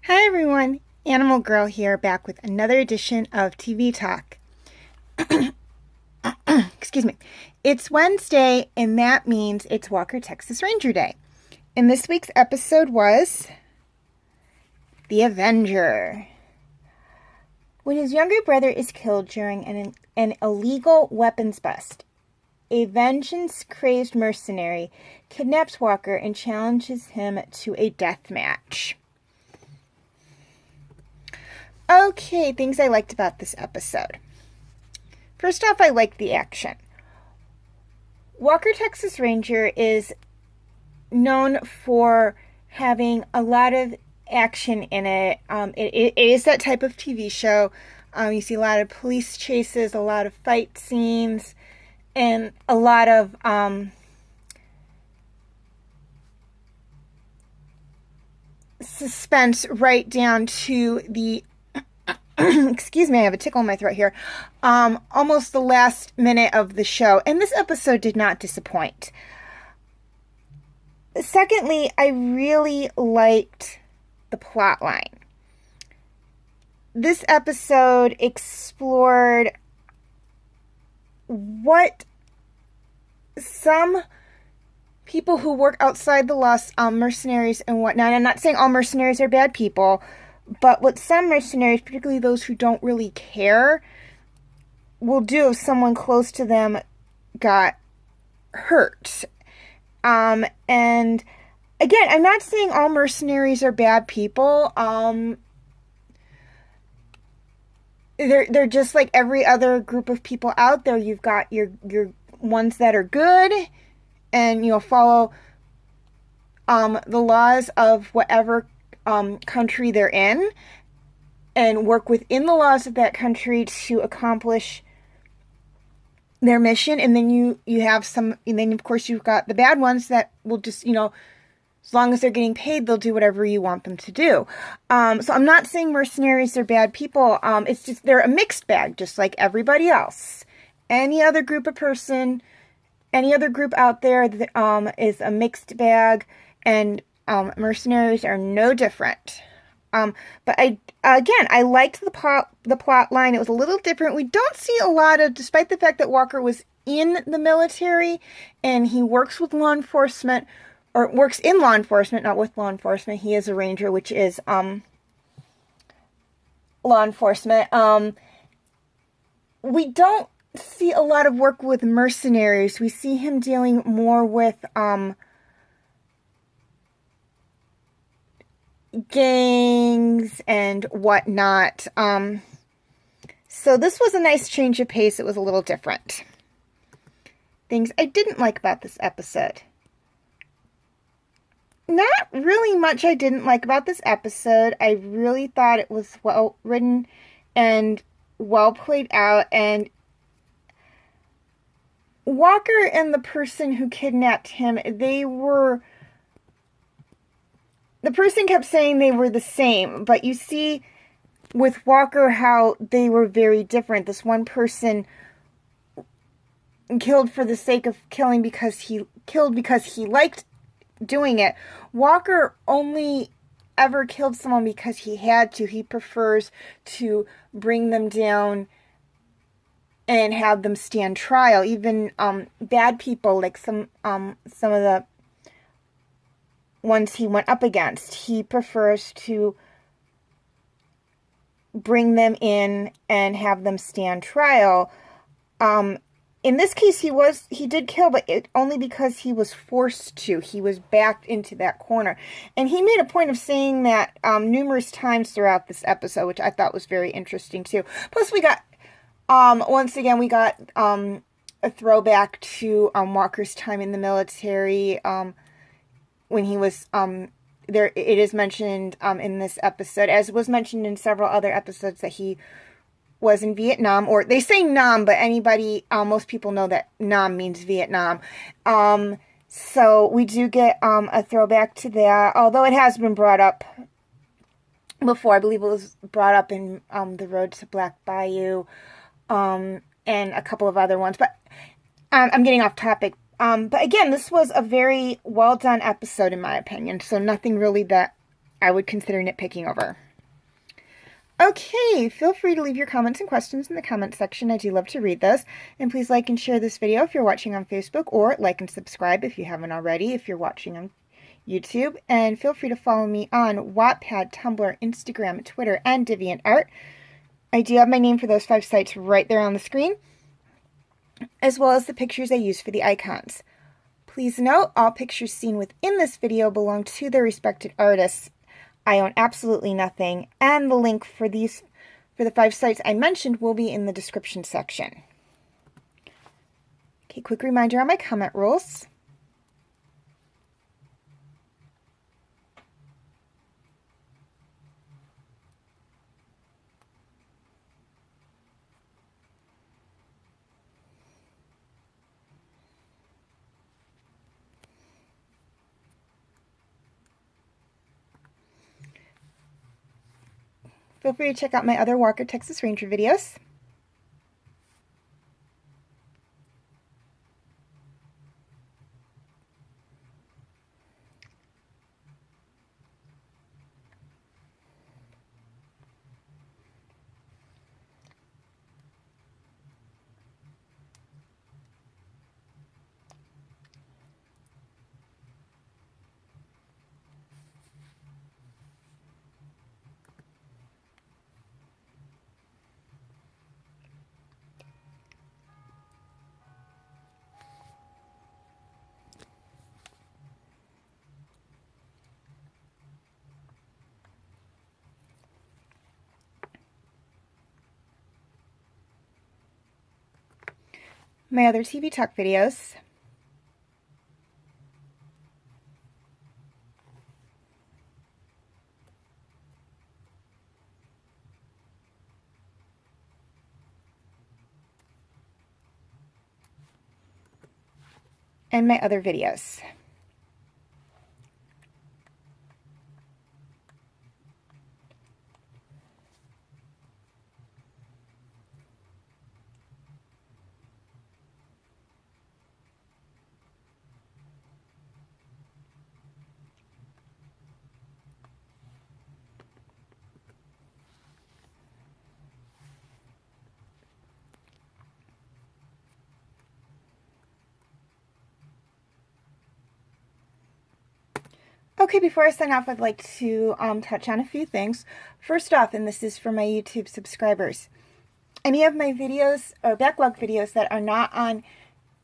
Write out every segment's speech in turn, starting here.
Hi everyone, Animal Girl here, back with another edition of TV Talk. Excuse me. It's Wednesday, and that means it's Walker Texas Ranger Day. And this week's episode was The Avenger. When his younger brother is killed during an illegal weapons bust, a vengeance-crazed mercenary kidnaps Walker and challenges him to a death match. Okay, things I liked about this episode. First off, I liked the action. Walker Texas Ranger is known for having a lot of action in it. It is that type of TV show. You see a lot of police chases, a lot of fight scenes, and a lot of suspense right down to the excuse me, I have a tickle in my throat here. Almost the last minute of the show. And this episode did not disappoint. Secondly, I really liked the plot line. This episode explored what some people who work outside the law, mercenaries and whatnot. I'm not saying all mercenaries are bad people, but what some mercenaries, particularly those who don't really care, will do if someone close to them got hurt. And again, I'm not saying all mercenaries are bad people. They're just like every other group of people out there. You've got your ones that are good and follow the laws of whatever country they're in and work within the laws of that country to accomplish their mission. And then you have some, and then of course you've got the bad ones that will just, as long as they're getting paid, they'll do whatever you want them to do. So I'm not saying mercenaries are bad people. It's just, they're a mixed bag, just like everybody else. Any other group of person, any other group out there is a mixed bag, and mercenaries are no different. But I liked the plot line. It was a little different. We don't see a lot of, despite the fact that Walker was in the military and he works with law enforcement, or works in law enforcement, not with law enforcement. He is a ranger, which is law enforcement. We don't see a lot of work with mercenaries. We see him dealing more with gangs and whatnot. So this was a nice change of pace. It was a little different. Things I didn't like about this episode. Not really much I didn't like about this episode. I really thought it was well written and well played out. And Walker and the person who kidnapped him, the person kept saying they were the same, but you see with Walker how they were very different. This one person killed for the sake of killing because he liked doing it. Walker only ever killed someone because he had to. He prefers to bring them down and have them stand trial. Even bad people, like some of the ones he went up against, he prefers to bring them in and have them stand trial. In this case, he did kill, but only because he was forced to. He was backed into that corner. And he made a point of saying that numerous times throughout this episode, which I thought was very interesting too. Plus we got, once again, we got a throwback to Walker's time in the military, when he was there. It is mentioned in this episode, as was mentioned in several other episodes, that he was in Vietnam, or they say Nam, but most people know that Nam means Vietnam. So we do get a throwback to that, although it has been brought up before. I believe it was brought up in The Road to Black Bayou, and a couple of other ones, but I'm getting off topic. But again, this was a very well done episode in my opinion, so nothing really that I would consider nitpicking over. Okay, feel free to leave your comments and questions in the comments section. I do love to read those. And please like and share this video if you're watching on Facebook, or like and subscribe if you haven't already if you're watching on YouTube. And feel free to follow me on Wattpad, Tumblr, Instagram, Twitter, and DeviantArt. I do have my name for those 5 sites right there on the screen, as well as the pictures I use for the icons. Please note, all pictures seen within this video belong to their respected artists. I own absolutely nothing, and the link for the 5 sites I mentioned will be in the description section. Okay, quick reminder on my comment rules. Feel free to check out my other Walker, Texas Ranger videos. My other TV talk videos. And my other videos. Okay, before I sign off, I'd like to touch on a few things. First off, and this is for my YouTube subscribers, any of my videos or backlog videos that are not on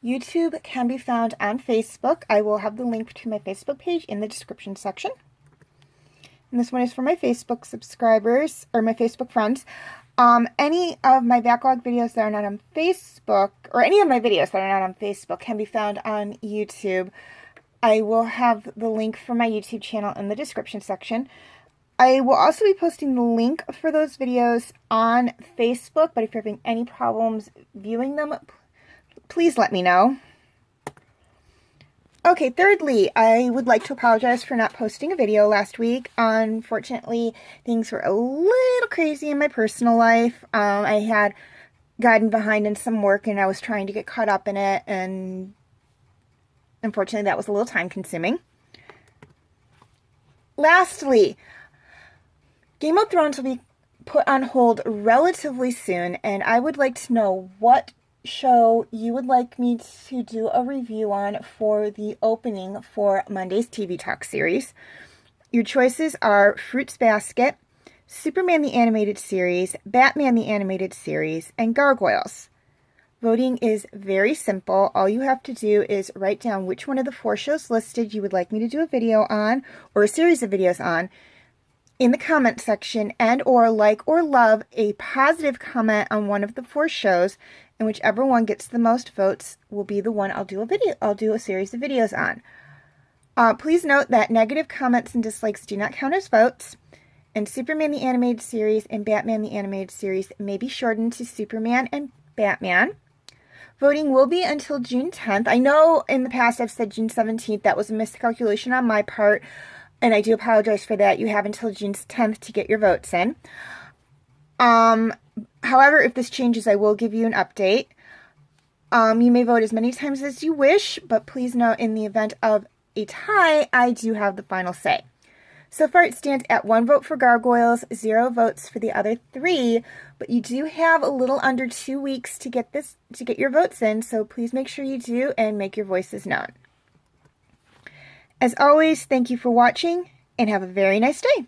YouTube can be found on Facebook. I will have the link to my Facebook page in the description section. And this one is for my Facebook subscribers, or my Facebook friends. Any of my backlog videos that are not on Facebook, or any of my videos that are not on Facebook, can be found on YouTube. I will have the link for my YouTube channel in the description section. I will also be posting the link for those videos on Facebook, but if you're having any problems viewing them, please let me know. Okay, thirdly, I would like to apologize for not posting a video last week. Unfortunately, things were a little crazy in my personal life. I had gotten behind in some work and I was trying to get caught up in it, and unfortunately, that was a little time-consuming. Lastly, Game of Thrones will be put on hold relatively soon, and I would like to know what show you would like me to do a review on for the opening for Monday's TV Talk series. Your choices are Fruits Basket, Superman the Animated Series, Batman the Animated Series, and Gargoyles. Voting is very simple. All you have to do is write down which one of the 4 shows listed you would like me to do a video on, or a series of videos on, in the comment section, and or like or love a positive comment on one of the 4 shows, and whichever one gets the most votes will be the one I'll do a series of videos on. Please note that negative comments and dislikes do not count as votes, and Superman the Animated Series and Batman the Animated Series may be shortened to Superman and Batman. Voting will be until June 10th. I know in the past I've said June 17th. That was a miscalculation on my part, and I do apologize for that. You have until June 10th to get your votes in. However, if this changes, I will give you an update. You may vote as many times as you wish, but please note in the event of a tie, I do have the final say. So far it stands at 1 vote for gargoyles, 0 votes for the other 3, but you do have a little under 2 weeks to get your votes in, so please make sure you do and make your voices known. As always, thank you for watching and have a very nice day.